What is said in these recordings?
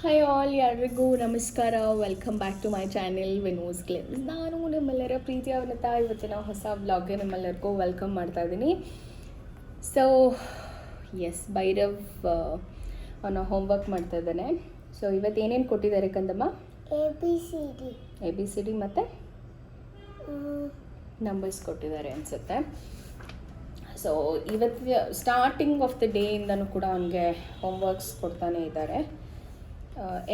Hi all, ಯಾರಿಗೂ ನಮಸ್ಕಾರ. Welcome back to my channel Vino's glimpse. ನಾನು ನಿಮ್ಮೆಲ್ಲರ ಪ್ರೀತಿಯಾದಂಥ ಇವತ್ತಿನ ಹೊಸ ವ್ಲಾಗ್ಗೆ ನಿಮ್ಮೆಲ್ಲರಿಗೂ ವೆಲ್ಕಮ್ ಮಾಡ್ತಾ ಇದ್ದೀನಿ. ಸೊ ಎಸ್, ಭೈರವ್ ಅವನ ಹೋಮ್ವರ್ಕ್ ಮಾಡ್ತಾ ಇದ್ದಾನೆ. ಸೊ ಇವತ್ತು ಏನೇನು ಕೊಟ್ಟಿದ್ದಾರೆ ಕಂದಮ್ಮ? ಎ ಬಿ ಸಿ ಡಿ ಮತ್ತು ನಂಬರ್ಸ್ ಕೊಟ್ಟಿದ್ದಾರೆ ಅನಿಸುತ್ತೆ. ಸೊ ಇವತ್ತು ಸ್ಟಾರ್ಟಿಂಗ್ ಆಫ್ ದ ಡೇಯಿಂದನೂ ಕೂಡ ಅವನಿಗೆ ಹೋಮ್ವರ್ಕ್ಸ್ ಕೊಡ್ತಾನೆ ಇದ್ದಾರೆ.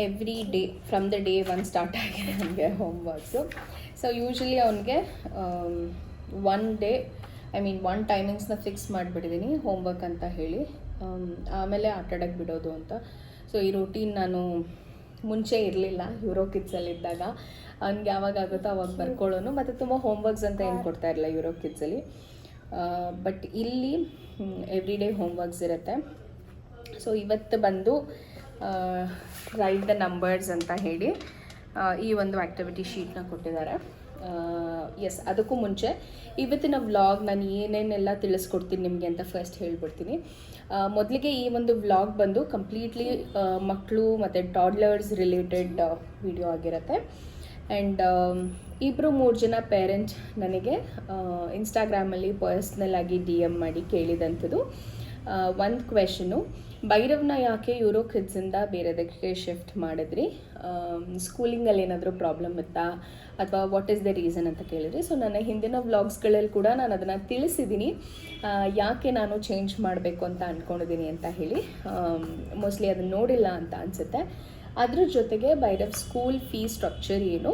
Every day from the day one start ಆಗಿದೆ ನನಗೆ ಹೋಮ್ವರ್ಕ್ಸು. ಸೊ ಯೂಶ್ವಲಿ ಅವನಿಗೆ ಒನ್ ಟೈಮಿಂಗ್ಸ್ನ ಫಿಕ್ಸ್ ಮಾಡಿಬಿಟ್ಟಿದ್ದೀನಿ ಹೋಮ್ವರ್ಕ್ ಅಂತ ಹೇಳಿ, ಆಮೇಲೆ ಆಟಾಡೋಕ್ಕೆ ಬಿಡೋದು ಅಂತ. ಸೊ ಈ ರೂಟೀನ್ ನಾನು ಮುಂಚೆ ಇರಲಿಲ್ಲ. ಯೂರೋ ಕಿಡ್ಸಲ್ಲಿದ್ದಾಗ ಅವ್ನಿಗೆ ಯಾವಾಗ ಆಗುತ್ತೋ ಅವಾಗ ಬರ್ಕೊಳ್ಳೋನು, ಮತ್ತು ತುಂಬ ಹೋಮ್ವರ್ಕ್ಸ್ ಅಂತ ಏನು ಕೊಡ್ತಾ ಇರಲಿಲ್ಲ ಯೂರೋ ಕಿಡ್ಸಲ್ಲಿ. ಬಟ್ ಇಲ್ಲಿ ಎವ್ರಿ ಡೇ ಹೋಮ್ವರ್ಕ್ಸ್ ಇರುತ್ತೆ. ಸೊ ಇವತ್ತು ಬಂದು ರೈಟ್ ದ ನಂಬರ್ಸ್ ಅಂತ ಹೇಳಿ ಈ ಒಂದು ಆ್ಯಕ್ಟಿವಿಟಿ ಶೀಟ್ನ ಕೊಟ್ಟಿದ್ದಾರೆ. ಎಸ್, ಅದಕ್ಕೂ ಮುಂಚೆ ಇವತ್ತಿನ ವ್ಲಾಗ್ ನಾನು ಏನೇನೆಲ್ಲ ತಿಳಿಸ್ಕೊಡ್ತೀನಿ ನಿಮಗೆ ಅಂತ ಫಸ್ಟ್ ಹೇಳ್ಬಿಡ್ತೀನಿ. ಮೊದಲಿಗೆ ಈ ಒಂದು ವ್ಲಾಗ್ ಬಂದು ಕಂಪ್ಲೀಟ್ಲಿ ಮಕ್ಕಳು ಮತ್ತು ಟಾಡ್ಲರ್ಸ್ ರಿಲೇಟೆಡ್ ವಿಡಿಯೋ ಆಗಿರುತ್ತೆ. ಆ್ಯಂಡ್ 2-3 ಜನ ಪೇರೆಂಟ್ಸ್ ನನಗೆ ಇನ್ಸ್ಟಾಗ್ರಾಮಲ್ಲಿ ಪರ್ಸ್ನಲ್ ಆಗಿ DM ಮಾಡಿ ಕೇಳಿದಂಥದ್ದು ಒಂದು ಕ್ವೆಶನು, ಭೈರವ್ನ ಯಾಕೆ ಯೂರೋ ಕಿಡ್ಸಿಂದ ಬೇರೆದಕ್ಕೆ ಶಿಫ್ಟ್ ಮಾಡಿದ್ರಿ, ಸ್ಕೂಲಿಂಗಲ್ಲಿ ಏನಾದರೂ ಪ್ರಾಬ್ಲಮ್ ಇತ್ತಾ ಅಥವಾ ವಾಟ್ ಈಸ್ ದ ರೀಸನ್ ಅಂತ ಕೇಳಿದ್ರಿ. ಸೊ ನನ್ನ ಹಿಂದಿನ ವ್ಲಾಗ್ಸ್ಗಳಲ್ಲಿ ಕೂಡ ನಾನು ಅದನ್ನು ತಿಳಿಸಿದ್ದೀನಿ, ಯಾಕೆ ನಾನು ಚೇಂಜ್ ಮಾಡಬೇಕು ಅಂತ ಅಂದ್ಕೊಂಡಿದ್ದೀನಿ ಅಂತ ಹೇಳಿ. ಮೋಸ್ಟ್ಲಿ ಅದನ್ನು ನೋಡಿಲ್ಲ ಅಂತ ಅನಿಸುತ್ತೆ. ಅದ್ರ ಜೊತೆಗೆ ಭೈರವ್ ಸ್ಕೂಲ್ ಫೀಸ್ ಸ್ಟ್ರಕ್ಚರ್ ಏನು,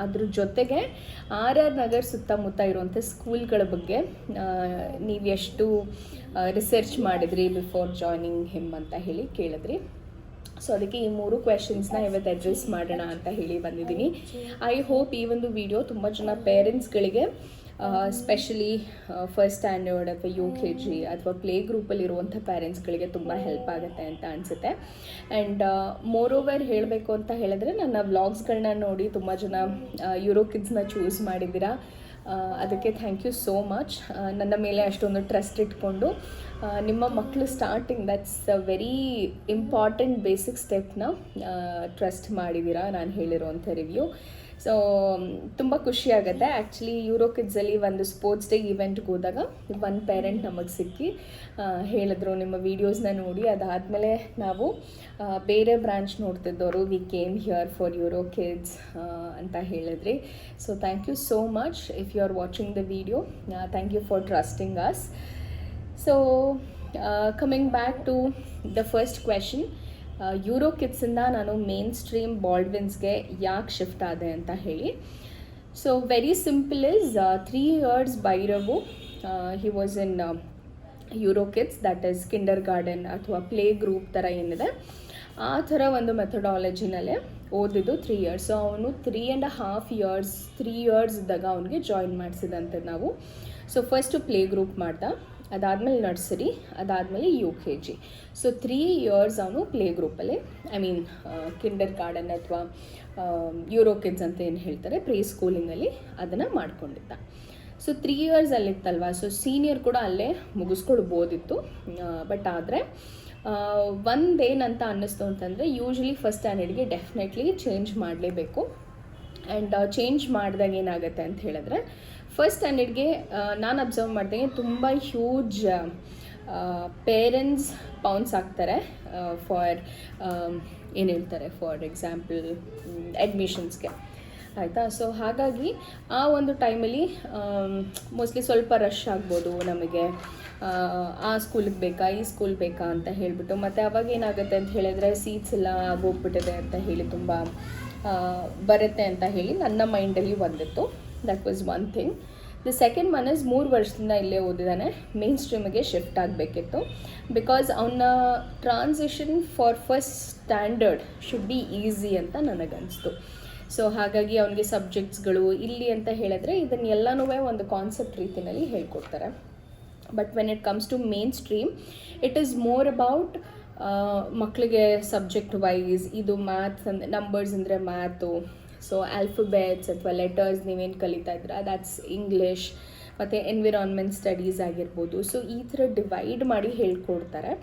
ಅದ್ರ ಜೊತೆಗೆ RR ನಗರ್ ಸುತ್ತಮುತ್ತ ಇರುವಂಥ ಸ್ಕೂಲ್ಗಳ ಬಗ್ಗೆ ನೀವು ಎಷ್ಟು ರಿಸರ್ಚ್ ಮಾಡಿದ್ರಿ ಬಿಫೋರ್ ಜಾಯ್ನಿಂಗ್ ಹಿಮ್ ಅಂತ ಹೇಳಿ ಕೇಳಿದ್ರಿ. ಸೊ ಅದಕ್ಕೆ ಈ 3 ಕ್ವೆಶನ್ಸ್ನ ಇವತ್ತು ಅಡ್ರೆಸ್ ಮಾಡೋಣ ಅಂತ ಹೇಳಿ ಬಂದಿದ್ದೀನಿ. ಐ ಹೋಪ್ ಈ ಒಂದು ವಿಡಿಯೋ ತುಂಬ ಜನ ಪೇರೆಂಟ್ಸ್ಗಳಿಗೆ, ಸ್ಪೆಷಲಿ ಫಸ್ಟ್ ಸ್ಟ್ಯಾಂಡರ್ಡ್ ಅಥವಾ UKG ಅಥವಾ ಪ್ಲೇ ಗ್ರೂಪಲ್ಲಿರುವಂಥ ಪೇರೆಂಟ್ಸ್ಗಳಿಗೆ ತುಂಬ ಹೆಲ್ಪ್ ಆಗುತ್ತೆ ಅಂತ ಅನಿಸುತ್ತೆ. ಆ್ಯಂಡ್ ಮೋರ್ ಓವರ್ ಹೇಳಬೇಕು ಅಂತ ಹೇಳಿದ್ರೆ, ನನ್ನ ವ್ಲಾಗ್ಸ್ಗಳನ್ನ ನೋಡಿ ತುಂಬ ಜನ ಯೂರೋ ಕಿಡ್ಸ್ನ ಚೂಸ್ ಮಾಡಿದ್ದೀರಾ. ಅದಕ್ಕೆ ಥ್ಯಾಂಕ್ ಯು ಸೋ ಮಚ್. ನನ್ನ ಮೇಲೆ ಅಷ್ಟೊಂದು ಟ್ರಸ್ಟ್ ಇಟ್ಕೊಂಡು ನಿಮ್ಮ ಮಕ್ಕಳು starting, that's a very important basic ಸ್ಟೆಪ್ನ ಟ್ರಸ್ಟ್ ಮಾಡಿದ್ದೀರಾ ನಾನು ಹೇಳಿರೋವಂಥ ರಿವ್ಯೂ. ಸೊ ತುಂಬ ಖುಷಿಯಾಗುತ್ತೆ. ಆ್ಯಕ್ಚುಲಿ ಯೂರೋ ಕಿಡ್ಸಲ್ಲಿ ಒಂದು ಸ್ಪೋರ್ಟ್ಸ್ ಡೇ ಈವೆಂಟ್ಗೆ ಹೋದಾಗ ಒಂದು ಪೇರೆಂಟ್ ನಮಗೆ ಸಿಕ್ಕಿ ಹೇಳಿದ್ರು, ನಿಮ್ಮ ವೀಡಿಯೋಸ್ನ ನೋಡಿ ಅದಾದಮೇಲೆ ನಾವು ಬೇರೆ ಬ್ರಾಂಚ್ ನೋಡ್ತಿದ್ದವರು we came here for Euro Kids ಅಂತ ಹೇಳಿದ್ರಿ. So thank you so much. If you are watching the video, thank you for trusting us. So coming back to the first question, Euro ಕಿಡ್ಸಿಂದ ನಾನು main stream ಬಾಲ್ಡ್ವಿನ್ಸ್ಗೆ ಯಾಕೆ shift ಆದೆ ಅಂತ ಹೇಳಿ. So very simple is 3 years Bhairav he was in Euro Kids, that is kindergarten ಅಥವಾ play group ಥರ ಏನಿದೆ ಆ ಥರ ಒಂದು ಮೆಥಡಾಲಜಿನಲ್ಲೇ ಓದಿದ್ದು 3 years. ಸೊ ಅವನು 3 years ಇದ್ದಾಗ ಅವನಿಗೆ ಜಾಯಿನ್ ಮಾಡಿಸಿದಂಥದ್ದು ನಾವು. ಸೊ ಫಸ್ಟು ಪ್ಲೇ ಗ್ರೂಪ್ ಮಾಡ್ದ, ಅದಾದಮೇಲೆ ನರ್ಸರಿ, ಅದಾದಮೇಲೆ UKG. ಸೊ 3 years ಅವನು ಪ್ಲೇ ಗ್ರೂಪಲ್ಲಿ, ಕಿಂಡರ್ ಗಾರ್ಡನ್ ಅಥವಾ ಯೂರೋ ಕಿಡ್ಸ್ ಅಂತ ಏನು ಹೇಳ್ತಾರೆ ಪ್ರೀ ಸ್ಕೂಲಿಂಗಲ್ಲಿ ಅದನ್ನು ಮಾಡ್ಕೊಂಡಿದ್ದ. ಸೊ 3 years ಅಲ್ಲಿತ್ತಲ್ವ, ಸೊ ಸೀನಿಯರ್ ಕೂಡ ಅಲ್ಲೇ ಮುಗಿಸ್ಕೊಳ್ಬೋದಿತ್ತು. ಬಟ್ ಆದರೆ ಒಂದೇನಂತ ಅನ್ನಿಸ್ತು ಅಂತಂದರೆ, ಯೂಶ್ವಲಿ ಫಸ್ಟ್ ಸ್ಟ್ಯಾಂಡರ್ಡ್ಗೆ ಡೆಫಿನೆಟ್ಲಿ ಚೇಂಜ್ ಮಾಡಲೇಬೇಕು. ಆ್ಯಂಡ್ ಚೇಂಜ್ ಮಾಡಿದಾಗ ಏನಾಗುತ್ತೆ ಅಂತ ಹೇಳಿದ್ರೆ, ಫಸ್ಟ್ ಸ್ಟ್ಯಾಂಡರ್ಡ್ಗೆ ನಾನು ಅಬ್ಸರ್ವ್ ಮಾಡಿದಂಗೆ ತುಂಬ ಹ್ಯೂಜ್ ಪೇರೆಂಟ್ಸ್ ಬೌನ್ಸ್ ಆಗ್ತಾರೆ ಫಾರ್ ಏನು ಹೇಳ್ತಾರೆ, ಫಾರ್ ಎಕ್ಸಾಂಪಲ್ ಅಡ್ಮಿಷನ್ಸ್ಗೆ, ಆಯಿತಾ. ಸೊ ಹಾಗಾಗಿ ಆ ಒಂದು ಟೈಮಲ್ಲಿ ಮೋಸ್ಟ್ಲಿ ಸ್ವಲ್ಪ ರಶ್ ಆಗ್ಬೋದು ನಮಗೆ, ಆ ಸ್ಕೂಲಿಗೆ ಬೇಕಾ ಈ ಸ್ಕೂಲ್ ಬೇಕಾ ಅಂತ ಹೇಳಿಬಿಟ್ಟು. ಮತ್ತು ಅವಾಗ ಏನಾಗುತ್ತೆ ಅಂತ ಹೇಳಿದ್ರೆ, ಸೀಟ್ಸ್ ಎಲ್ಲ ಆಗೋಗ್ಬಿಟ್ಟಿದೆ ಅಂತ ಹೇಳಿ ತುಂಬ ಬರುತ್ತೆ ಅಂತ ಹೇಳಿ ನನ್ನ ಮೈಂಡಲ್ಲಿ ಬಂದಿತ್ತು. That was one thing. The second one is 3 ವರ್ಷದಿಂದ ಇಲ್ಲೇ ಓದಿದ್ದಾನೆ, ಮೇನ್ ಸ್ಟ್ರೀಮಿಗೆ ಶಿಫ್ಟ್ ಆಗಬೇಕಿತ್ತು. ಬಿಕಾಸ್ ಅವನ transition for first standard should be easy ಅಂತ ನನಗನ್ನಿಸ್ತು. ಸೊ ಹಾಗಾಗಿ ಅವನಿಗೆ ಸಬ್ಜೆಕ್ಟ್ಸ್ಗಳು ಇಲ್ಲಿ ಅಂತ ಹೇಳಿದ್ರೆ ಇದನ್ನೆಲ್ಲನೂ ಒಂದು ಕಾನ್ಸೆಪ್ಟ್ ರೀತಿಯಲ್ಲಿ ಹೇಳ್ಕೊಡ್ತಾರೆ. But when it comes to mainstream, it is more about ಮಕ್ಕಳಿಗೆ ಸಬ್ಜೆಕ್ಟ್ ವೈಸ್. ಇದು ಮ್ಯಾಥ್ಸ್ ಅಂದರೆ ನಂಬರ್ಸ್ ಅಂದರೆ ಮ್ಯಾಥು, ಸೊ ಆಲ್ಫಬೆಟ್ಸ್ ಅಥವಾ ಲೆಟರ್ಸ್ ನೀವೇನು ಕಲಿತಾ ಇದ್ರೆ ದ್ಯಾಟ್ಸ್ ಇಂಗ್ಲೀಷ್, ಮತ್ತು ಎನ್ವಿರಾನ್ಮೆಂಟ್ ಸ್ಟಡೀಸ್ ಆಗಿರ್ಬೋದು. ಸೊ ಈ ಥರ ಡಿವೈಡ್ ಮಾಡಿ ಹೇಳ್ಕೊಡ್ತಾರೆ.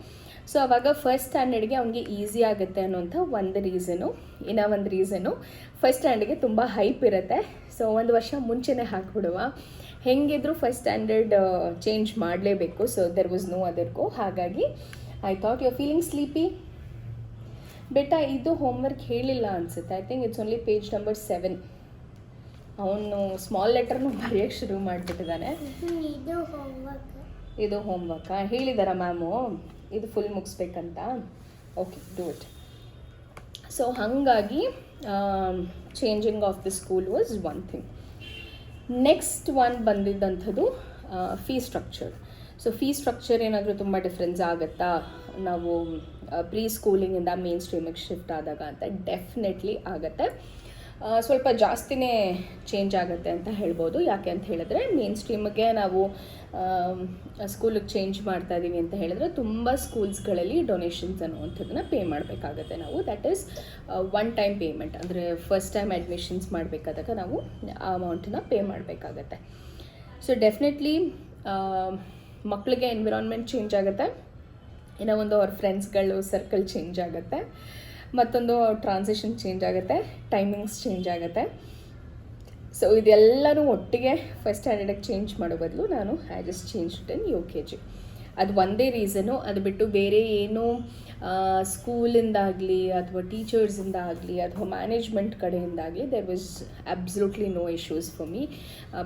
ಸೊ ಅವಾಗ ಫಸ್ಟ್ ಸ್ಟ್ಯಾಂಡರ್ಡ್ಗೆ ಅವ್ನಿಗೆ ಈಸಿ ಆಗುತ್ತೆ ಅನ್ನೋಂಥ ಒಂದು ರೀಸನು. ಇನ್ನೂ ಒಂದು ರೀಸನು, ಫಸ್ಟ್ ಸ್ಟ್ಯಾಂಡರ್ಡ್ಗೆ ತುಂಬ ಹೈಪ್ ಇರುತ್ತೆ. ಸೊ ಒಂದು ವರ್ಷ ಮುಂಚೆನೇ ಹಾಕ್ಬಿಡುವ, ಹೆಂಗಿದ್ರು ಫಸ್ಟ್ ಸ್ಟ್ಯಾಂಡರ್ಡ್ ಚೇಂಜ್ ಮಾಡಲೇಬೇಕು. So there was no other go. ಹಾಗಾಗಿ I thought you are feeling sleepy ಬೇಟಾ. ಇದು ಹೋಮ್ವರ್ಕ್ ಹೇಳಿಲ್ಲ ಅನಿಸುತ್ತೆ. I think it's only page number 7. ಅವನು ಸ್ಮಾಲ್ ಲೆಟರ್ನು ಬರೆಯೋಕ್ಕೆ ಶುರು ಮಾಡಿಬಿಟ್ಟಿದ್ದಾನೆ. ಇದು ಹೋಮ್ವರ್ಕಾ? ಹೇಳಿದಾರ ಮ್ಯಾಮು ಇದು ಫುಲ್ ಮುಗಿಸ್ಬೇಕಂತ? Okay, do it. ಸೊ ಹಾಗಾಗಿ changing of the school was one thing. Next one ಬಂದಿದ್ದಂಥದ್ದು fee structure. So fee structure ಏನಾದರೂ ತುಂಬ ಡಿಫ್ರೆನ್ಸ್ ಆಗುತ್ತಾ ನಾವು ಪ್ರೀ ಸ್ಕೂಲಿಂಗಿಂದ ಮೇನ್ ಸ್ಟ್ರೀಮಿಗೆ ಶಿಫ್ಟ್ ಆದಾಗ ಅಂತ? ಡೆಫಿನೆಟ್ಲಿ ಆಗುತ್ತೆ. ಸ್ವಲ್ಪ ಜಾಸ್ತಿನೇ ಚೇಂಜ್ ಆಗುತ್ತೆ ಅಂತ ಹೇಳ್ಬೋದು. ಯಾಕೆ ಅಂತ ಹೇಳಿದ್ರೆ ಮೇನ್ ಸ್ಟ್ರೀಮಿಗೆ ನಾವು ಸ್ಕೂಲಿಗೆ ಚೇಂಜ್ ಮಾಡ್ತಾ ಇದ್ದೀವಿ ಅಂತ ಹೇಳಿದ್ರೆ ತುಂಬ ಸ್ಕೂಲ್ಸ್ಗಳಲ್ಲಿ ಡೊನೇಷನ್ಸ್ ಅನ್ನುವಂಥದ್ದನ್ನ ಪೇ ಮಾಡಬೇಕಾಗತ್ತೆ ನಾವು. That is one time payment. ಅಂದರೆ ಫಸ್ಟ್ ಟೈಮ್ ಅಡ್ಮಿಷನ್ಸ್ ಮಾಡಬೇಕಾದಾಗ ನಾವು ಆ ಅಮೌಂಟನ್ನ ಪೇ ಮಾಡಬೇಕಾಗತ್ತೆ. ಸೊ ಡೆಫಿನೆಟ್ಲಿ ಮಕ್ಕಳಿಗೆ ಎನ್ವಿರಾನ್ಮೆಂಟ್ ಚೇಂಜ್ ಆಗುತ್ತೆ. ಇನ್ನೂ ಒಂದು ಅವ್ರ ಫ್ರೆಂಡ್ಸ್ಗಳು ಸರ್ಕಲ್ ಚೇಂಜ್ ಆಗುತ್ತೆ. ಮತ್ತೊಂದು ಟ್ರಾನ್ಸಿಷನ್ ಚೇಂಜ್ ಆಗುತ್ತೆ, ಟೈಮಿಂಗ್ಸ್ ಚೇಂಜ್ ಆಗುತ್ತೆ. ಸೊ ಇದೆಲ್ಲನೂ ಒಟ್ಟಿಗೆ ಫಸ್ಟ್ ಸ್ಟ್ಯಾಂಡರ್ಡಿಗೆ ಚೇಂಜ್ ಮಾಡೋ ಬದಲು ನಾನು I just change in UKG. ಅದು ಒಂದೇ ರೀಸನು. ಅದು ಬಿಟ್ಟು ಬೇರೆ ಏನೂ ಸ್ಕೂಲಿಂದಾಗಲಿ ಅಥವಾ ಟೀಚರ್ಸಿಂದಾಗಲಿ ಅಥವಾ ಮ್ಯಾನೇಜ್ಮೆಂಟ್ ಕಡೆಯಿಂದಾಗಲಿ there was absolutely no issues for me.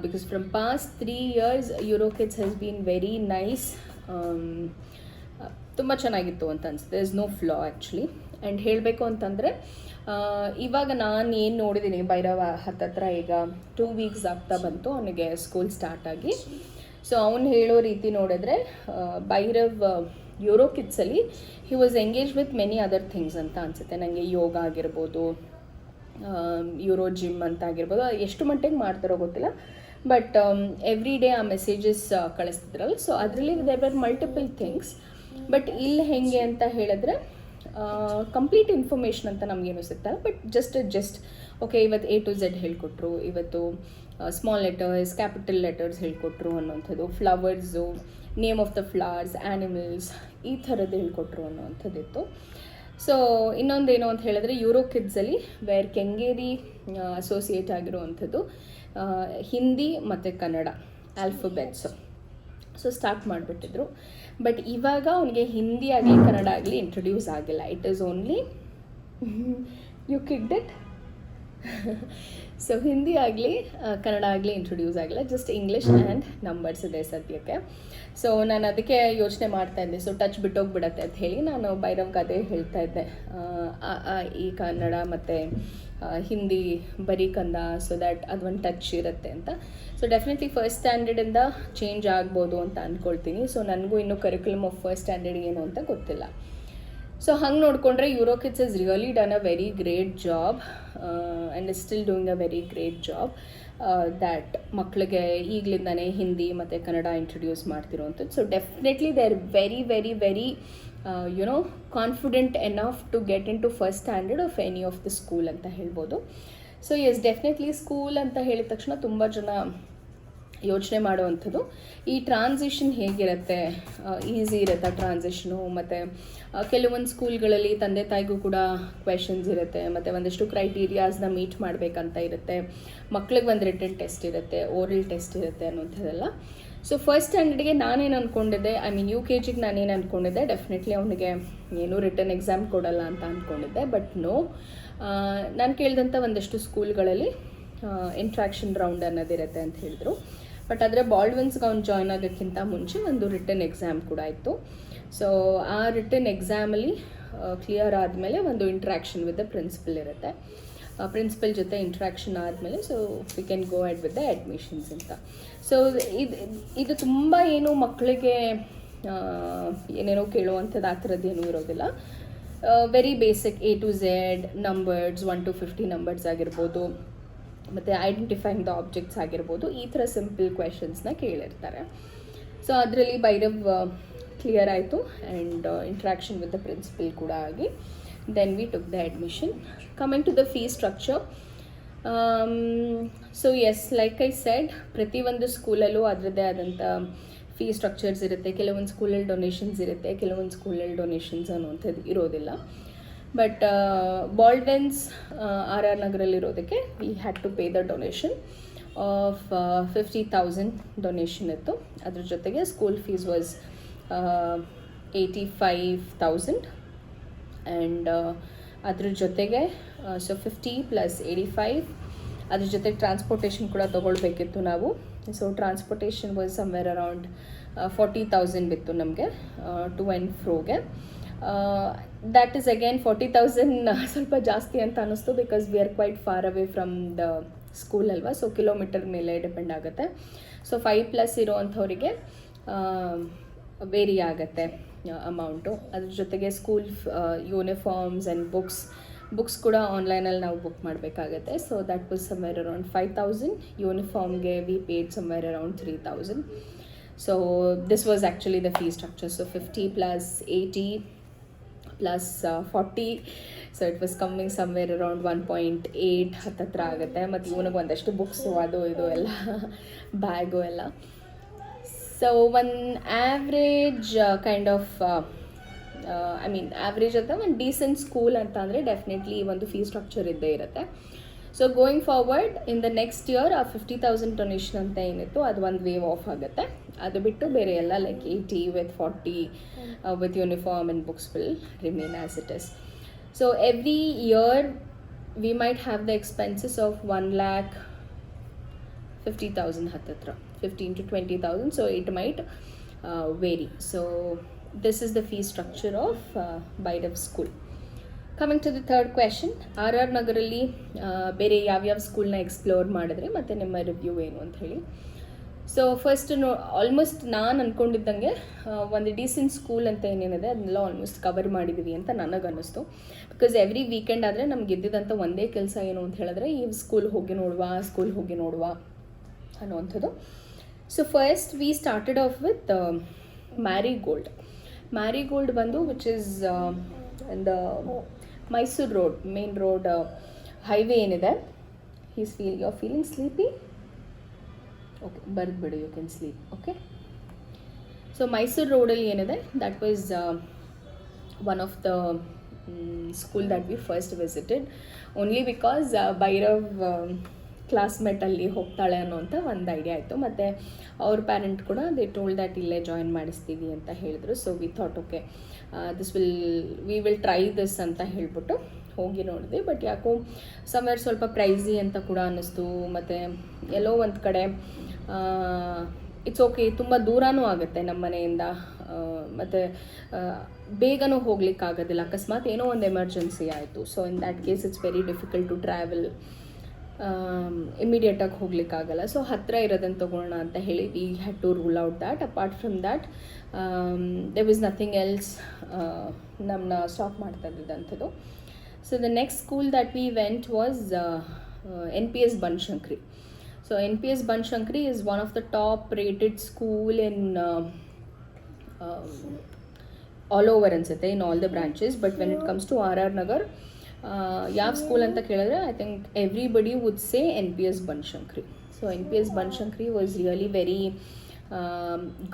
Because from past 3 years EuroKids has been very nice. ತುಂಬ ಚೆನ್ನಾಗಿತ್ತು ಅಂತ ಅನಿಸುತ್ತೆ. Is no flaw actually. And ಹೇಳಬೇಕು ಅಂತಂದರೆ ಇವಾಗ ನಾನು ಏನು ನೋಡಿದ್ದೀನಿ, ಭೈರವ ಹತ್ತತ್ರ ಈಗ 2 weeks ಆಗ್ತಾ ಬಂತು ಅವನಿಗೆ ಸ್ಕೂಲ್ ಸ್ಟಾರ್ಟ್ ಆಗಿ. ಸೊ ಅವನು ಹೇಳೋ ರೀತಿ ನೋಡಿದ್ರೆ ಭೈರವ್ ಯುರೋಕಿಡ್ಸಲ್ಲಿ he was engage with many other things ಅಂತ ಅನಿಸುತ್ತೆ ನನಗೆ. ಯೋಗ ಆಗಿರ್ಬೋದು, ಯೂರೋ ಜಿಮ್ ಅಂತ ಆಗಿರ್ಬೋದು, ಎಷ್ಟು ಮಟ್ಟಿಗೆ ಮಾಡ್ತಾರೋ ಗೊತ್ತಿಲ್ಲ. ಬಟ್ ಎವ್ರಿ ಡೇ ಆ ಮೆಸೇಜಸ್ ಕಳಿಸ್ತಿದ್ರಲ್ಲ. ಸೊ ಅದರಲ್ಲಿ there were multiple things. But ಇಲ್ಲಿ ಹೆಂಗೆ ಅಂತ ಹೇಳಿದ್ರೆ ಕಂಪ್ಲೀಟ್ ಇನ್ಫಾರ್ಮೇಷನ್ ಅಂತ ನಮಗೇನು ಸಿಗ್ತಲ್ಲ. ಬಟ್ ಜಸ್ಟ್ ಓಕೆ ಇವತ್ತು A to Z ಹೇಳ್ಕೊಟ್ರು, ಇವತ್ತು ಸ್ಮಾಲ್ ಲೆಟರ್ಸ್, ಕ್ಯಾಪಿಟಲ್ ಲೆಟರ್ಸ್ ಹೇಳ್ಕೊಟ್ರು ಅನ್ನೋಂಥದ್ದು, flowers, name of the flowers, animals, ಈ ಥರದ್ದು ಹೇಳ್ಕೊಟ್ರು ಅನ್ನೋವಂಥದ್ದಿತ್ತು. ಸೊ ಇನ್ನೊಂದೇನು ಅಂತ ಹೇಳಿದ್ರೆ ಯುರೋಕಿಡ್ಸಲ್ಲಿ ವೇರ್ ಕೆಂಗೇರಿ ಅಸೋಸಿಯೇಟ್ ಆಗಿರುವಂಥದ್ದು ಹಿಂದಿ ಮತ್ತು ಕನ್ನಡ ಆಲ್ಫಬೆಟ್ಸು. ಸೊ ಸ್ಟಾರ್ಟ್ ಮಾಡಿಬಿಟ್ಟಿದ್ರು. ಬಟ್ ಇವಾಗ ಅವನಿಗೆ ಹಿಂದಿ ಆಗಲಿ ಕನ್ನಡ ಆಗಲಿ ಇಂಟ್ರೊಡ್ಯೂಸ್ ಆಗಿಲ್ಲ. It is only you kid it. So Hindi ಆಗಲಿ ಕನ್ನಡ ಆಗಲಿ ಇಂಟ್ರೊಡ್ಯೂಸ್ ಆಗಿಲ್ಲ. ಜಸ್ಟ್ ಇಂಗ್ಲೀಷ್ ಆ್ಯಂಡ್ ನಂಬರ್ಸ್ ಇದೆ ಸದ್ಯಕ್ಕೆ. ಸೊ ನಾನು ಅದಕ್ಕೆ ಯೋಚನೆ ಮಾಡ್ತಾಯಿದ್ದೆ. ಸೊ ಟಚ್ ಬಿಟ್ಟೋಗ್ಬಿಡತ್ತೆ ಅಂತ ಹೇಳಿ ನಾನು ಭೈರವ್ಗೆ ಅದೇ ಹೇಳ್ತಾ ಇದ್ದೆ, ಈ ಕನ್ನಡ ಮತ್ತು ಹಿಂದಿ ಬರೀ ಕಂದ, ಸೊ ದ್ಯಾಟ್ ಅದೊಂದು ಟಚ್ ಇರುತ್ತೆ ಅಂತ. ಸೊ ಡೆಫಿನೆಟ್ಲಿ ಫಸ್ಟ್ ಸ್ಟ್ಯಾಂಡರ್ಡಿಂದ ಚೇಂಜ್ ಆಗ್ಬೋದು ಅಂತ ಅಂದ್ಕೊಳ್ತೀನಿ. ಸೊ ನನಗೂ ಇನ್ನೂ ಕರಿಕ್ಯುಲಮ್ ಆಫ್ ಫಸ್ಟ್ ಸ್ಟ್ಯಾಂಡರ್ಡ್ ಏನು ಅಂತ ಗೊತ್ತಿಲ್ಲ. ಸೊ ಹಂಗೆ ನೋಡಿಕೊಂಡ್ರೆ EuroKids is really done a very great job and is still doing a very great job. That ಮಕ್ಕಳಿಗೆ ಈಗಲಿಂದನೇ ಹಿಂದಿ ಮತ್ತು ಕನ್ನಡ ಇಂಟ್ರೊಡ್ಯೂಸ್ ಮಾಡ್ತಿರೋವಂಥದ್ದು. So definitely they are very confident enough to get in to first standard of any of the school ಅಂತ ಹೇಳ್ಬೋದು. So S, definitely school ಅಂತ ಹೇಳಿದ ತಕ್ಷಣ ತುಂಬ ಜನ ಯೋಚನೆ ಮಾಡುವಂಥದ್ದು ಈ ಟ್ರಾನ್ಸಿಷನ್ ಹೇಗಿರುತ್ತೆ, ಈಸಿ ಇರುತ್ತೆ ಟ್ರಾನ್ಸಿಷನು. ಮತ್ತು ಕೆಲವೊಂದು ಸ್ಕೂಲ್ಗಳಲ್ಲಿ ತಂದೆ ತಾಯಿಗೂ ಕೂಡ ಕ್ವೆಶನ್ಸ್ ಇರುತ್ತೆ, ಮತ್ತು ಒಂದಷ್ಟು ಕ್ರೈಟೀರಿಯಾಸ್ನ ಮೀಟ್ ಮಾಡಬೇಕಂತ ಇರುತ್ತೆ. ಮಕ್ಳಿಗೆ ಒಂದು ರಿಟನ್ ಟೆಸ್ಟ್ ಇರುತ್ತೆ, ಓರಲ್ ಟೆಸ್ಟ್ ಇರುತ್ತೆ ಅನ್ನೋಂಥದ್ದೆಲ್ಲ. ಸೊ ಫಸ್ಟ್ ಸ್ಟ್ಯಾಂಡರ್ಡ್ಗೆ ನಾನೇನು ಅಂದ್ಕೊಂಡಿದ್ದೆ, ಐ ಮೀನ್ UKGಗೆ ನಾನೇನು ಅಂದ್ಕೊಂಡಿದ್ದೆ, ಡೆಫಿನೆಟ್ಲಿ ಅವನಿಗೆ ಏನೂ ರಿಟರ್ನ್ ಎಕ್ಸಾಮ್ ಕೊಡಲ್ಲ ಅಂತ ಅಂದ್ಕೊಂಡಿದ್ದೆ. ಬಟ್ ನೋ, ನಾನು ಕೇಳಿದಂಥ ಒಂದಷ್ಟು ಸ್ಕೂಲ್ಗಳಲ್ಲಿ ಇಂಟ್ರಾಕ್ಷನ್ ರೌಂಡ್ ಅನ್ನೋದಿರುತ್ತೆ ಅಂತ ಹೇಳಿದ್ರು. ಬಟ್ ಆದರೆ ಬಾಲ್ಡ್ವಿನ್ಸ್ಗೆ ಅವ್ನು ಜಾಯ್ನ್ ಆಗೋಕ್ಕಿಂತ ಮುಂಚೆ ಒಂದು ರಿಟರ್ನ್ ಎಕ್ಸಾಮ್ ಕೂಡ ಇತ್ತು. ಸೊ ಆ ರಿಟರ್ನ್ ಎಕ್ಸಾಮಲ್ಲಿ ಕ್ಲಿಯರ್ ಆದಮೇಲೆ ಒಂದು ಇಂಟ್ರಾಕ್ಷನ್ ವಿತ್ ದ ಪ್ರಿನ್ಸಿಪಲ್ ಇರುತ್ತೆ. ಪ್ರಿನ್ಸಿಪಲ್ ಜೊತೆ ಇಂಟ್ರಾಕ್ಷನ್ ಆದಮೇಲೆ so we can go Ed with the admissions ಅಂತ. ಸೊ ಇದು ತುಂಬ ಏನು ಮಕ್ಕಳಿಗೆ ಏನೇನೋ ಕೇಳುವಂಥದ್ದು ಆ ಥರದ್ದು ಏನೂ ಇರೋದಿಲ್ಲ. Very basic A to Z numbers 1 to 50 numbers ಆಗಿರ್ಬೋದು, ಮತ್ತು ಐಡೆಂಟಿಫೈಯಿಂಗ್ ದ ಆಬ್ಜೆಕ್ಟ್ಸ್ ಆಗಿರ್ಬೋದು, ಈ ಥರ ಸಿಂಪಲ್ ಕ್ವೆಶನ್ಸ್ನ ಕೇಳಿರ್ತಾರೆ. ಸೊ ಅದರಲ್ಲಿ ಭೈರವ್ ಕ್ಲಿಯರ್ ಆಯಿತು and interaction with the principal ಕೂಡ ಆಗಿ then we took the admission. Coming to the fee structure, so yes, like I said, ಪ್ರತಿಯೊಂದು ಸ್ಕೂಲಲ್ಲೂ ಅದರದ್ದೇ ಆದಂಥ ಫೀ ಸ್ಟ್ರಕ್ಚರ್ಸ್ ಇರುತ್ತೆ. ಕೆಲವೊಂದು ಸ್ಕೂಲಲ್ಲಿ ಡೊನೇಷನ್ಸ್ ಇರುತ್ತೆ, ಕೆಲವೊಂದು ಸ್ಕೂಲಲ್ಲಿ ಡೊನೇಷನ್ಸ್ ಅನ್ನುವಂಥದ್ದು ಇರೋದಿಲ್ಲ. ಬಟ್ ಬಾಲ್ಡನ್ಸ್ ಆರ್ ಆರ್ ನಗರಲ್ಲಿರೋದಕ್ಕೆ we had to pay the donation of 50,000 donation ಇತ್ತು. ಅದ್ರ ಜೊತೆಗೆ ಸ್ಕೂಲ್ ಫೀಸ್ ವಾಸ್ 85,000 ಆ್ಯಂಡ್ ಅದ್ರ ಜೊತೆಗೆ ಸೊ 50 + 85, ಅದ್ರ ಜೊತೆಗೆ ಟ್ರಾನ್ಸ್ಪೋರ್ಟೇಷನ್ ಕೂಡ ತೊಗೊಳ್ಬೇಕಿತ್ತು ನಾವು. So transportation was somewhere around 40,000 ಬಿತ್ತು ನಮಗೆ ಟು ಆ್ಯಂಡ್ ಫ್ರೋಗೆ. ದ್ಯಾಟ್ ಈಸ್ ಅಗೇನ್ 40,000 ಸ್ವಲ್ಪ ಜಾಸ್ತಿ ಅಂತ ಅನ್ನಿಸ್ತು, because we are quite far away from the school ಅಲ್ವಾ. ಸೊ ಕಿಲೋಮೀಟರ್ ಮೇಲೆ ಡಿಪೆಂಡ್ ಆಗುತ್ತೆ. ಸೊ 5+ ಇರೋವಂಥವರಿಗೆ ವೇರಿ ಆಗುತ್ತೆ ಅಮೌಂಟು. ಅದ್ರ ಜೊತೆಗೆ ಸ್ಕೂಲ್ ಯೂನಿಫಾರ್ಮ್ಸ್ ಆ್ಯಂಡ್ ಬುಕ್ಸ್ ಕೂಡ ಆನ್ಲೈನಲ್ಲಿ ನಾವು ಬುಕ್ ಮಾಡಬೇಕಾಗತ್ತೆ. So that was somewhere around 5,000. ಯೂನಿಫಾರ್ಮ್ಗೆ we paid somewhere around 3,000. So this was actually the fee structure. So 50 + 80 + 40, so it was coming somewhere around 1.8 ಹತ್ತತ್ರ ಆಗುತ್ತೆ. ಮತ್ತು ಇವನಿಗೆ ಒಂದಷ್ಟು ಬುಕ್ಸು ಅದು ಇದು ಎಲ್ಲ ಬ್ಯಾಗು ಎಲ್ಲ. So one average kind of average ಅಥವಾ ಒಂದು ಡೀಸೆಂಟ್ ಸ್ಕೂಲ್ ಅಂತ ಅಂದರೆ ಡೆಫಿನೆಟ್ಲಿ ಒಂದು ಫೀ ಸ್ಟ್ರಕ್ಚರ್ ಇದ್ದೇ ಇರುತ್ತೆ. So going forward in the next year ಆ 50,000 ಡೊನೇಷನ್ ಅಂತ ಏನಿತ್ತು ಅದು ಒಂದು ವೇವ್ ಆಫ್ ಆಗುತ್ತೆ. ಅದು ಬಿಟ್ಟು ಬೇರೆ ಎಲ್ಲ like 80 with 40 with uniform and books will remain as it is. So every year we might have the expenses of 1,50,000 ಹತ್ತತ್ರ 15,000 to 20,000. So it might vary. So this is the fee structure of Baidav school. Coming to the third question, R R ನಗರಲ್ಲಿ ಬೇರೆ ಯಾವ್ಯಾವ ಸ್ಕೂಲ್ನ explore ಮಾಡಿದ್ರೆ ಮತ್ತು ನಿಮ್ಮ review ಏನು ಅಂತ ಹೇಳಿ. ಸೊ ಫಸ್ಟ್ ಆಲ್ಮೋಸ್ಟ್ ನಾನು ಅಂದ್ಕೊಂಡಿದ್ದಂಗೆ ಒಂದು ಡೀಸೆಂಟ್ ಸ್ಕೂಲ್ ಅಂತ ಏನೇನಿದೆ ಅದನ್ನೆಲ್ಲ ಆಲ್ಮೋಸ್ಟ್ ಕವರ್ ಮಾಡಿದ್ದೀವಿ ಅಂತ ನನಗೆ ಅನ್ನಿಸ್ತು. ಬಿಕಾಸ್ ಎವ್ರಿ ವೀಕೆಂಡ್ ಆದರೆ ನಮ್ಗೆ ಇದ್ದಿದ್ದಂಥ ಒಂದೇ ಕೆಲಸ ಏನು ಅಂತ ಹೇಳಿದ್ರೆ ಈ ಸ್ಕೂಲ್ ಹೋಗಿ ನೋಡುವ ಅನ್ನುವಂಥದ್ದು. So first we started off with Marigold ಬಂದು which is in the Mysuru road, main road highway ಏನಿದೆ. You are feeling sleepy? Okay, ಬರೆದ್ಬಿಡು, you can sleep. Okay, so Mysuru ರೋಡಲ್ಲಿ ಏನಿದೆ that was one of the school that we first visited only because Bhairav classmate ಅಲ್ಲಿ ಹೋಗ್ತಾಳೆ ಅನ್ನೋಂಥ ಒಂದು idea ಆಯಿತು. ಮತ್ತು ಅವ್ರ ಪ್ಯಾರೆಂಟ್ ಕೂಡ ದೇ ಟೋಲ್ಡ್ ದ್ಯಾಟ್ ಇಲ್ಲೇ ಜಾಯಿನ್ ಮಾಡಿಸ್ತೀವಿ ಅಂತ ಹೇಳಿದ್ರು. So we thought okay we will try this ಅಂತ ಹೇಳಿಬಿಟ್ಟು ಹೋಗಿ ನೋಡಿದ್ವಿ. ಬಟ್ ಯಾಕೋ ಸಮ್ವೇರ್ ಸ್ವಲ್ಪ ಪ್ರೈಸಿ ಅಂತ ಕೂಡ ಅನ್ನಿಸ್ತು. ಮತ್ತು ಎಲ್ಲೋ ಒಂದು ಕಡೆ ಇಟ್ಸ್ ಓಕೆ, ತುಂಬ ದೂರನೂ ಆಗುತ್ತೆ ನಮ್ಮ ಮನೆಯಿಂದ, ಮತ್ತು ಬೇಗನೂ ಹೋಗ್ಲಿಕ್ಕಾಗೋದಿಲ್ಲ. ಅಕಸ್ಮಾತ್ ಏನೋ ಒಂದು ಎಮರ್ಜೆನ್ಸಿ ಆಯಿತು. So in that case it's very difficult to travel, ಇಮಿಡಿಯೇಟಾಗಿ ಹೋಗ್ಲಿಕ್ಕಾಗಲ್ಲ. ಸೊ ಹತ್ತಿರ ಇರೋದನ್ನು ತೊಗೊಳ್ಳೋಣ ಅಂತ ಹೇಳಿ we had to rule out that. Apart from that there was nothing else ನಮ್ಮನ್ನ ಸ್ಟಾಪ್ ಮಾಡ್ತಾ ಇದ್ದಿದ್ದಂಥದ್ದು. So the next school that we went was NPS Banashankari. So NPS Banashankari is one of the top rated school in all over ಅನ್ಸುತ್ತೆ, in all the branches. But when it comes to RR Nagar, ಯಾವ school ಅಂತ ಕೇಳಿದ್ರೆ I think everybody would say NPS Banashankari. So NPS Banashankari was really very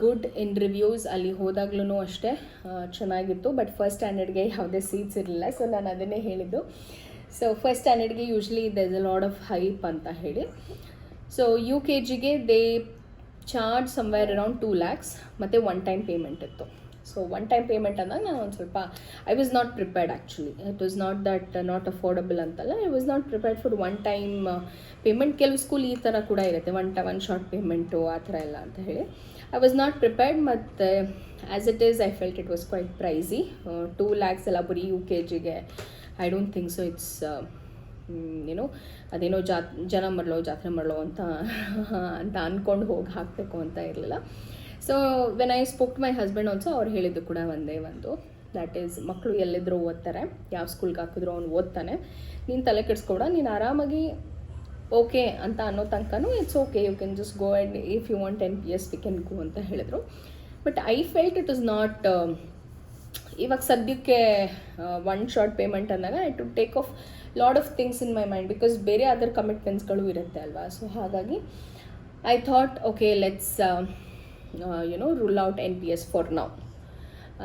good in reviews. ಅಲ್ಲಿ ಹೋದಾಗ್ಲೂ ಅಷ್ಟೇ ಚೆನ್ನಾಗಿತ್ತು. But first ಸ್ಟ್ಯಾಂಡರ್ಡ್ಗೆ ಯಾವುದೇ seats ಇರಲಿಲ್ಲ. So ನಾನು ಅದನ್ನೇ ಹೇಳಿದ್ದು. ಸೊ ಫಸ್ಟ್ ಸ್ಟ್ಯಾಂಡರ್ಡ್ಗೆ usually there is a lot of hype ಅಂತ ಹೇಳಿ. ಸೊ UKGಗೆ they charge somewhere around 2 lakhs ಮತ್ತು ಒನ್ ಟೈಮ್ ಪೇಮೆಂಟ್ ಇತ್ತು. ಸೊ ಒನ್ ಟೈಮ್ ಪೇಮೆಂಟ್ ಅಂದಾಗ ನಾನು ಒಂದು ಸ್ವಲ್ಪ I was not prepared actually. It was not that not affordable ಅಂತಲ್ಲ, I was not prepared for one time payment. ಕೆಲವು school ಈ ಥರ ಕೂಡ ಇರುತ್ತೆ, ಒನ್ ಶಾರ್ಟ್ ಪೇಮೆಂಟು ಆ ಥರ ಎಲ್ಲ ಅಂತ ಹೇಳಿ. I was not prepared. ಮತ್ತು as it is I felt it was quite pricey. 2 lakhs ಎಲ್ಲ ಬರೀ UKGಗೆ I don't think so. It's ಏನೋ ಅದೇನೋ ಜನ ಜಾತ್ರೆ ಮಾಡಲೋ ಅಂತ ಅಂದ್ಕೊಂಡು ಹೋಗಿ ಹಾಕಬೇಕು ಅಂತ ಇರಲಿಲ್ಲ. So when I spoke to my husband also, ಅವ್ರು ಹೇಳಿದ್ದು ಕೂಡ ಒಂದೇ ಒಂದು, ದ್ಯಾಟ್ ಈಸ್ ಮಕ್ಕಳು ಎಲ್ಲಿದ್ದರೂ ಓದ್ತಾರೆ, ಯಾವ ಸ್ಕೂಲ್ಗೆ ಹಾಕಿದ್ರು ಅವ್ನು ಓದ್ತಾನೆ, ನೀನು ತಲೆ ಕೆಡಿಸ್ಕೊಡ, ನೀನು ಆರಾಮಾಗಿ ಓಕೆ ಅಂತ ಅನ್ನೋ ತನಕನೂ it's okay, you can just go and if you want NPS we can go ಅಂತ ಹೇಳಿದರು. But I felt it is not, ಇವಾಗ ಸದ್ಯಕ್ಕೆ ಒನ್ ಶಾರ್ಟ್ ಪೇಮೆಂಟ್ ಅಂದಾಗ I to take of lot of things in my mind, because ಬೇರೆ other ಕಮಿಟ್ಮೆಂಟ್ಸ್ಗಳು ಇರುತ್ತೆ ಅಲ್ವಾ. So ಹಾಗಾಗಿ I thought okay let's rule out NPS for now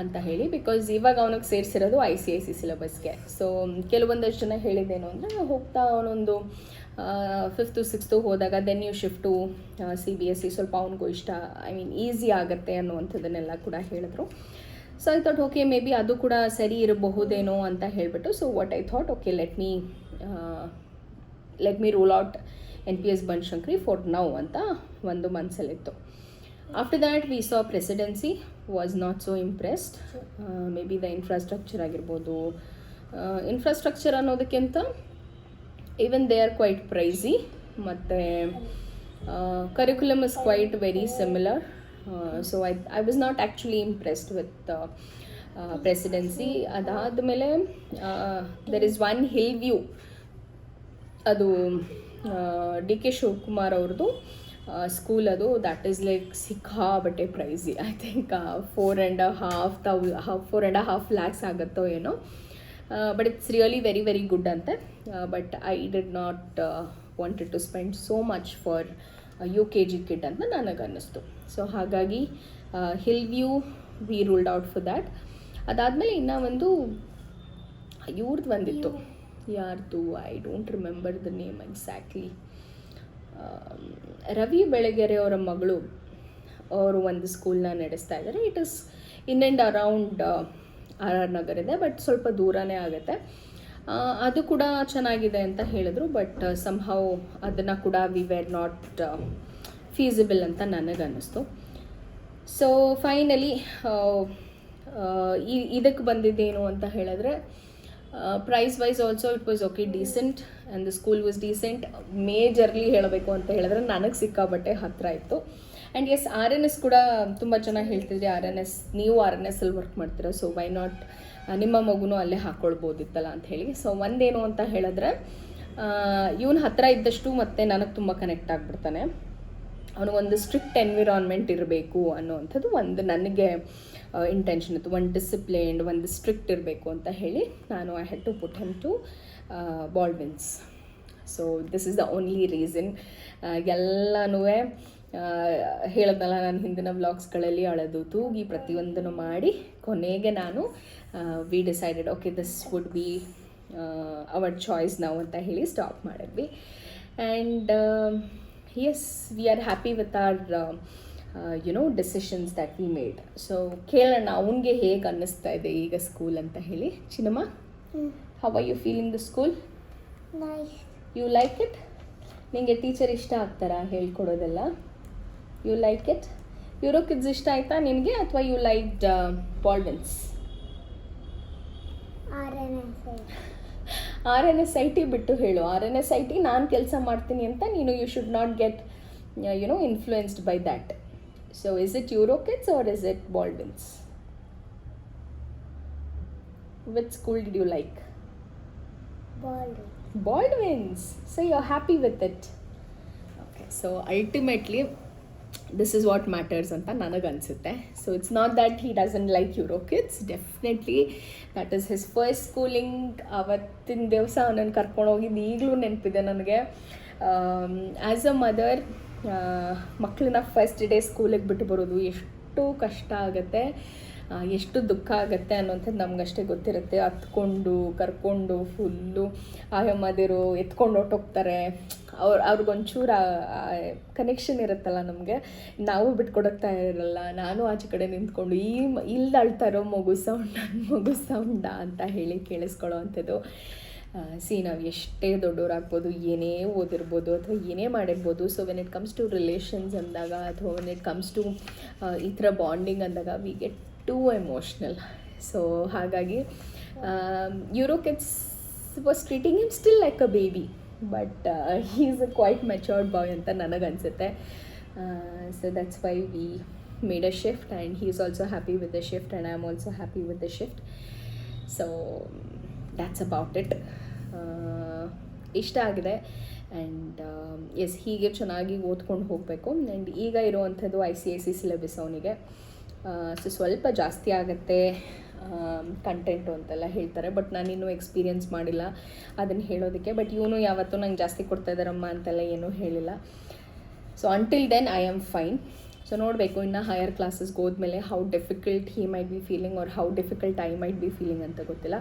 ಅಂತ ಹೇಳಿ, ಬಿಕಾಸ್ ಇವಾಗ ಅವನಿಗೆ ಸೇರಿಸಿರೋದು ICIC ಸಿಲೆಬಸ್ಗೆ. ಸೊ ಕೆಲವೊಂದಷ್ಟು ಜನ ಹೇಳಿದ್ದೇನು ಅಂದರೆ ಹೋಗ್ತಾ ಅವನೊಂದು 5th 6th ಹೋದಾಗ then you shift to CBSE, ಸ್ವಲ್ಪ ಅವನಿಗೂ ಇಷ್ಟ, ಈಸಿ ಆಗುತ್ತೆ ಅನ್ನುವಂಥದ್ದನ್ನೆಲ್ಲ ಕೂಡ ಹೇಳಿದ್ರು. So I thought okay maybe ಅದು ಕೂಡ ಸರಿ ಇರಬಹುದೇನೋ ಅಂತ ಹೇಳಿಬಿಟ್ಟು, so what I thought okay let me rule out NPS Banashankari for now ಅಂತ ಒಂದು ಮನಸ್ಸಲ್ಲಿತ್ತು. After that we saw Presidency was not so impressed. Maybe the infrastructure ಆಗಿರ್ಬೋದು, ಇನ್ಫ್ರಾಸ್ಟ್ರಕ್ಚರ್ ಅನ್ನೋದಕ್ಕಿಂತ even they are quite pricey, ಮತ್ತು curriculum is quite very similar. So I was not actually impressed with Presidency. ಅದಾದಮೇಲೆ there is one Hill View, ಅದು DK Shivakumar ಅವ್ರದ್ದು school, ಅದು that is like ಸಿಕ್ಕಾಬಟ್ಟೆ ಪ್ರೈಸಿ. I think 4.5 lakhs ಆಗುತ್ತೋ ಏನೋ, but it's really very very good ಅಂತೆ. But I did not wanted to spend so much for UKG kid ಅಂತ ನನಗನ್ನಿಸ್ತು. So ಹಾಗಾಗಿ Hill View we ruled out for that. ಅದಾದಮೇಲೆ ಇನ್ನೂ ಒಂದು ಇವ್ರದ್ದು ಬಂದಿತ್ತು, ಯಾರ್ದು I don't remember the name exactly. Ravi Belagere ಅವರ ಮಗಳು ಅವರು ಒಂದು ಸ್ಕೂಲ್ನ ನಡೆಸ್ತಾ ಇದ್ದಾರೆ. It is in and around RR Nagar ಇದೆ, ಬಟ್ ಸ್ವಲ್ಪ ದೂರನೇ ಆಗುತ್ತೆ. ಅದು ಕೂಡ ಚೆನ್ನಾಗಿದೆ ಅಂತ ಹೇಳಿದ್ರು, ಬಟ್ ಸಮ್ಹೌ ಅದನ್ನು ಕೂಡ ವಿ ವೇರ್ ನಾಟ್ ಫೀಸಿಬಲ್ ಅಂತ ನನಗನ್ನಿಸ್ತು. ಸೊ ಫೈನಲಿ ಇದಕ್ಕೆ ಬಂದಿದ್ದೇನು ಅಂತ ಹೇಳಿದ್ರೆ, price wise also it was okay, decent, and the school was decent. Majorly ಹೇಳಬೇಕು ಅಂತ ಹೇಳಿದ್ರೆ ನನಗೆ ಸಿಕ್ಕಾಬಟ್ಟೆ ಹತ್ತಿರ ಇತ್ತು. ಆ್ಯಂಡ್ ಎಸ್ RNS ಕೂಡ ತುಂಬ ಚೆನ್ನಾಗಿ ಹೇಳ್ತಿದ್ರಿ. ನೀವು RNS ಅಲ್ಲಿ ವರ್ಕ್ ಮಾಡ್ತೀರಾ, ಸೊ ವೈ ನಾಟ್ ನಿಮ್ಮ ಮಗುನೂ ಅಲ್ಲೇ ಹಾಕ್ಕೊಳ್ಬೋದಿತ್ತಲ್ಲ ಅಂತ ಹೇಳಿ. ಸೊ ಒಂದೇನು ಅಂತ ಹೇಳಿದ್ರೆ, ಇವನು ಹತ್ತಿರ ಇದ್ದಷ್ಟು ಮತ್ತು ನನಗೆ ತುಂಬ ಕನೆಕ್ಟ್ ಆಗಿಬಿಡ್ತಾನೆ. ಅವನಿಗೊಂದು ಸ್ಟ್ರಿಕ್ಟ್ ಎನ್ವಿರಾನ್ಮೆಂಟ್ ಇರಬೇಕು ಅನ್ನೋವಂಥದ್ದು ಒಂದು ನನಗೆ ಇಂಟೆನ್ಷನ್ ಇತ್ತು. ಒಂದು ಡಿಸಿಪ್ಲಿನ್ಡ್, ಒಂದು ಸ್ಟ್ರಿಕ್ಟ್ ಇರಬೇಕು ಅಂತ ಹೇಳಿ ನಾನು I had to put him to Baldwins. So this is the only reason. ಎಲ್ಲನೂ ಹೇಳೋದಲ್ಲ, ನಾನು ಹಿಂದಿನ ವ್ಲಾಗ್ಸ್ಗಳಲ್ಲಿ ಅಳೆದು ತೂಗಿ ಪ್ರತಿಯೊಂದನ್ನು ಮಾಡಿ ಕೊನೆಗೆ ನಾನು we decided okay this would be our choice ನಾವು ಅಂತ ಹೇಳಿ ಸ್ಟಾಪ್ ಮಾಡಿದ್ವಿ. And yes we are happy with our decisions that we made. So ಕೇಳೋಣ ಅವನಿಗೆ ಹೇಗೆ ಅನ್ನಿಸ್ತಾ ಇದೆ ಈಗ ಸ್ಕೂಲ್ ಅಂತ ಹೇಳಿ. ಚಿನ್ನಮ್ಮ, how are you feeling the school? You like it? ನಿಮಗೆ ಟೀಚರ್ ಇಷ್ಟ ಆಗ್ತಾರಾ ಹೇಳ್ಕೊಡೋದೆಲ್ಲ? You like it? Euro Kids ಇಷ್ಟ ಆಯ್ತಾ ನಿನಗೆ, ಅಥವಾ ಯು ಲೈಕ್ಡ್ ಬಾಲ್ಡ್ವಿನ್ಸ್? RNSIT ಬಿಟ್ಟು ಹೇಳು. RNSIT ನಾನು ಕೆಲಸ ಮಾಡ್ತೀನಿ ಅಂತ ನೀನು you should not get influenced by that. So is it Euro Kids or is it Baldwins? Which school did you like? Baldwins. So you're happy with it? Okay. So ultimately, this is what matters ಅಂತ ನನಗನ್ಸುತ್ತೆ. So it's not that he doesn't like euro kids. Definitely that is his first schooling. ಅವತ್ತಿನ ದಿವಸ ಅವನನ್ನು ಕರ್ಕೊಂಡೋಗಿದ್ದು ಈಗಲೂ ನೆನಪಿದೆ ನನಗೆ. As a mother, ಮಕ್ಕಳನ್ನ first day ಸ್ಕೂಲಿಗೆ ಬಿಟ್ಟು ಬರೋದು ಎಷ್ಟು ಕಷ್ಟ ಆಗುತ್ತೆ, ಎಷ್ಟು ದುಃಖ ಆಗುತ್ತೆ ಅನ್ನೋಂಥದ್ದು ನಮಗಷ್ಟೇ ಗೊತ್ತಿರುತ್ತೆ. ಹತ್ಕೊಂಡು ಕರ್ಕೊಂಡು ಫುಲ್ಲು ಆಯಮ್ಮದಿರು ಎತ್ಕೊಂಡು ಹೊಟ್ಟೋಗ್ತಾರೆ. ಅವ್ರಿಗೊಂಚೂರು ಕನೆಕ್ಷನ್ ಇರುತ್ತಲ್ಲ ನಮಗೆ, ನಾವು ಬಿಟ್ಕೊಡೋಗ್ತಾ ಇರಲ್ಲ. ನಾನು ಆಚೆ ಕಡೆ ನಿಂತ್ಕೊಂಡು ಇಲ್ಲಿ ಅಳ್ತಾ ಇರೋ ಮಗು ಸೌಂಡ ಅಂತ ಹೇಳಿ ಕೇಳಿಸ್ಕೊಳ್ಳೋ ಅಂಥದ್ದು. ನಾವು ಎಷ್ಟೇ ದೊಡ್ಡವರಾಗ್ಬೋದು, ಏನೇ ಓದಿರ್ಬೋದು ಅಥವಾ ಏನೇ ಮಾಡಿರ್ಬೋದು, so when it comes to relations ಅಂದಾಗ ಅಥವಾ ವೆನ್ ಇಟ್ ಕಮ್ಸ್ ಟು ಈ ಥರ ಬಾಂಡಿಂಗ್ ಅಂದಾಗ we get too emotional. So ಹಾಗಾಗಿ Euro Kids was treating him still like a baby, but he is a quite matured boy ಅಂತ ನನಗನ್ಸುತ್ತೆ. So that's why we made a shift, and he is also happy with the shift, and I am also happy with the shift. So that's about it. ಇಷ್ಟ ಆಗಿದೆ. And S, ಹೀಗೆ ಚೆನ್ನಾಗಿ ಓದ್ಕೊಂಡು ಹೋಗಬೇಕು. And ಈಗ ಇರೋವಂಥದ್ದು ICIC syllabus ಅವನಿಗೆ. So ಸ್ವಲ್ಪ ಜಾಸ್ತಿ ಆಗುತ್ತೆ ಕಂಟೆಂಟು ಅಂತೆಲ್ಲ ಹೇಳ್ತಾರೆ, ಬಟ್ ನಾನಿನ್ನೂ ಎಕ್ಸ್ಪೀರಿಯನ್ಸ್ ಮಾಡಿಲ್ಲ ಅದನ್ನು ಹೇಳೋದಕ್ಕೆ. ಬಟ್ ಇವನು ಯಾವತ್ತೂ ನಂಗೆ ಜಾಸ್ತಿ ಕೊಡ್ತಾ ಇದ್ದಾರಮ್ಮ ಅಂತೆಲ್ಲ ಏನೂ ಹೇಳಿಲ್ಲ. So until then I am fine. So so ನೋಡಬೇಕು ಇನ್ನು ಹೈಯರ್ ಕ್ಲಾಸಸ್ಗೆ ಹೋದ್ಮೇಲೆ how difficult he might be feeling or how difficult I might be feeling ಅಂತ ಗೊತ್ತಿಲ್ಲ.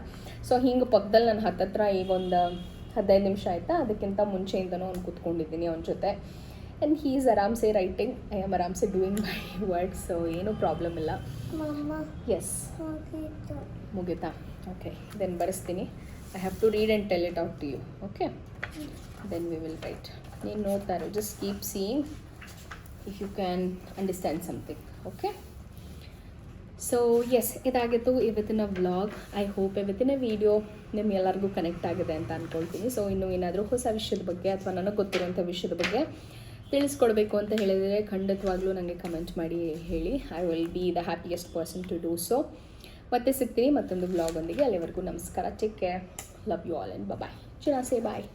ಸೊ ಹಿಂಗೆ ಪಕ್ಕದಲ್ಲಿ ನಾನು ಹತ್ತತ್ರ ಈಗ ಒಂದು 15 ನಿಮಿಷ ಆಯಿತಾ, ಅದಕ್ಕಿಂತ ಮುಂಚೆಯಿಂದನೂ ಅವ್ನು ಕೂತ್ಕೊಂಡಿದ್ದೀನಿ ಅವನ ಜೊತೆ. ಆ್ಯಂಡ್ ಹೀ ಈಸ್ ಆರಾಮ್ಸೆ ರೈಟಿಂಗ್, ಐ ಆಮ್ ಆರಾಮ್ಸೆ ಡೂಯಿಂಗ್ ಮೈ ವರ್ಕ್, ಸೊ ಏನೂ ಪ್ರಾಬ್ಲಮ್ ಇಲ್ಲ. ಎಸ್ ಮುಗಿತಾ? ಓಕೆ, ದೆನ್ ಬರೆಸ್ತೀನಿ. I have to read and tell it out to you. Okay, then we will write. ನೀನು ನೋಡ್ತಾ ಇರೋ, just keep seeing if you can understand something. Okay, so yes, ಇದಾಗಿತ್ತು ಇವತ್ತಿನ vlog. I hope ಇವತ್ತಿನ video ನಿಮ್ಗೆಲ್ಲರಿಗೂ connect ಆಗಿದೆ ಅಂತ ಅಂದ್ಕೊಳ್ತೀನಿ. ಸೊ ಇನ್ನೂ ಏನಾದರೂ ಹೊಸ ವಿಷಯದ ಬಗ್ಗೆ ಅಥವಾ ನನಗೆ ಗೊತ್ತಿರೋಂಥ ವಿಷಯದ ಬಗ್ಗೆ ತಿಳಿಸ್ಕೊಡ್ಬೇಕು ಅಂತ ಹೇಳಿದರೆ ಖಂಡಿತವಾಗ್ಲೂ ನನಗೆ ಕಮೆಂಟ್ ಮಾಡಿ ಹೇಳಿ. I will be the happiest person to do so. ಮತ್ತೆ ಸಿಗ್ತೀನಿ ಮತ್ತೊಂದು ವ್ಲಾಗೊಂದಿಗೆ. ಅಲ್ಲಿವರೆಗೂ ನಮಸ್ಕಾರ, take care, love you all and bye. ಚಿನಾ ಸೇ ಬಾಯ್.